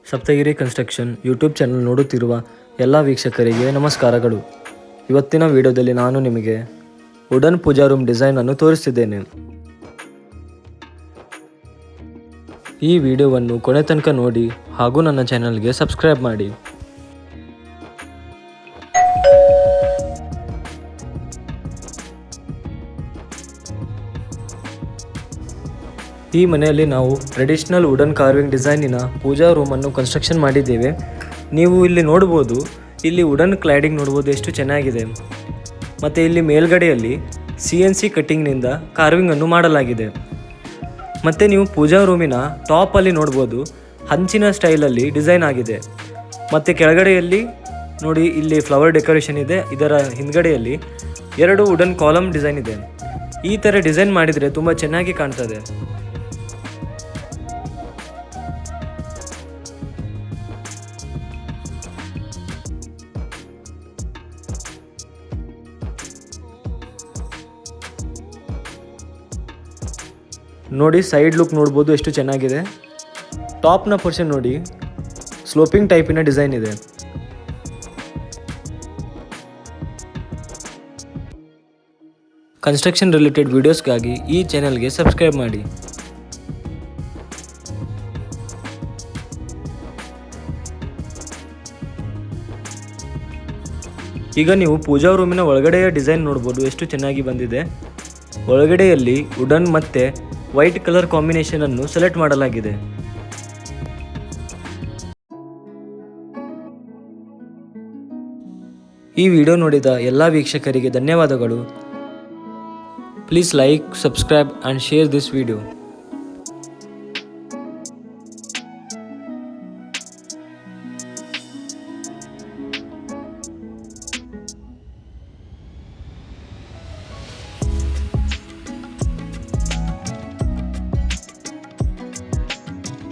Saptagiri construction YouTube channel ನೋಡುತ್ತಿರುವ ಎಲ್ಲ ವೀಕ್ಷಕರಿಗೆ ನಮಸ್ಕಾರಗಳು. ಇವತ್ತಿನ ವಿಡಿಯೋದಲ್ಲಿ ನಾನು ನಿಮಗೆ ವುಡನ್ ಪೂಜಾ ರೂಮ್ ಡಿಸೈನ್ ಅನ್ನು ತೋರಿಸ್ತಿದ್ದೇನೆ. ಈ ವಿಡಿಯೋವನ್ನು ಕೊನೆ ತನಕ ನೋಡಿ ಹಾಗೂ ನನ್ನ ಚಾನಲ್ಗೆ ಸಬ್ಸ್ಕ್ರೈಬ್ ಮಾಡಿ. ಈ ಮನೆಯಲ್ಲಿ ನಾವು ಟ್ರೆಡಿಷನಲ್ ವುಡನ್ ಕಾರ್ವಿಂಗ್ ಡಿಸೈನಿನ ಪೂಜಾ ರೂಮನ್ನು ಕನ್ಸ್ಟ್ರಕ್ಷನ್ ಮಾಡಿದ್ದೇವೆ. ನೀವು ಇಲ್ಲಿ ನೋಡ್ಬೋದು, ಇಲ್ಲಿ ವುಡನ್ ಕ್ಲಾಡಿಂಗ್ ನೋಡ್ಬೋದು ಎಷ್ಟು ಚೆನ್ನಾಗಿದೆ. ಮತ್ತು ಇಲ್ಲಿ ಮೇಲ್ಗಡೆಯಲ್ಲಿ CNC ಕಟ್ಟಿಂಗ್ನಿಂದ ಕಾರ್ವಿಂಗನ್ನು ಮಾಡಲಾಗಿದೆ. ಮತ್ತು ನೀವು ಪೂಜಾ ರೂಮಿನ ಟಾಪಲ್ಲಿ ನೋಡ್ಬೋದು, ಹಂಚಿನ ಸ್ಟೈಲಲ್ಲಿ ಡಿಸೈನ್ ಆಗಿದೆ. ಮತ್ತು ಕೆಳಗಡೆಯಲ್ಲಿ ನೋಡಿ, ಇಲ್ಲಿ ಫ್ಲವರ್ ಡೆಕೋರೇಷನ್ ಇದೆ. ಇದರ ಹಿಂದ್ಗಡೆಯಲ್ಲಿ 2 ವುಡನ್ ಕಾಲಮ್ ಡಿಸೈನ್ ಇದೆ. ಈ ಥರ ಡಿಸೈನ್ ಮಾಡಿದರೆ ತುಂಬ ಚೆನ್ನಾಗಿ ಕಾಣ್ತದೆ. ನೋಡಿ, ಸೈಡ್ ಲುಕ್ ನೋಡ್ಬೋದು ಎಷ್ಟು ಚೆನ್ನಾಗಿದೆ. ಟಾಪ್ನ ಪೋರ್ಷನ್ ನೋಡಿ, ಸ್ಲೋಪಿಂಗ್ ಟೈಪಿನ ಡಿಸೈನ್ ಇದೆ. ಕನ್ಸ್ಟ್ರಕ್ಷನ್ ರಿಲೇಟೆಡ್ ವಿಡಿಯೋಸ್ಗಾಗಿ ಈ ಚಾನೆಲ್ಗೆ ಸಬ್ಸ್ಕ್ರೈಬ್ ಮಾಡಿ. ಈಗ ನೀವು ಪೂಜಾ ರೂಮಿನ ಒಳಗಡೆಯ ಡಿಸೈನ್ ನೋಡ್ಬೋದು ಎಷ್ಟು ಚೆನ್ನಾಗಿ ಬಂದಿದೆ. ಒಳಗಡೆಯಲ್ಲಿ ವುಡನ್ ಮತ್ತು ವೈಟ್ ಕಲರ್ ಕಾಂಬಿನೇಷನ್ ಅನ್ನು ಸೆಲೆಕ್ಟ್ ಮಾಡಲಾಗಿದೆ. ಈ ವಿಡಿಯೋ ನೋಡಿದ ಎಲ್ಲ ವೀಕ್ಷಕರಿಗೆ ಧನ್ಯವಾದಗಳು. Please like, subscribe and share this video.